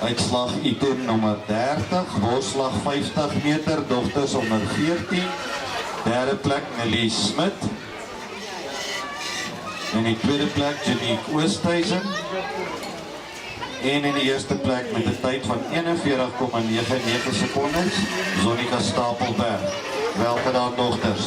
Uitslag item nummer 30, worslag 50 meter, dogters onder 14. Derde plek Nelly Smit. In die tweede plek Janique Oosthuizen. En in die eerste plek met 'n tyd van 41,99 sekondes, Zonika Stapelberg. Wel gedaan dogters.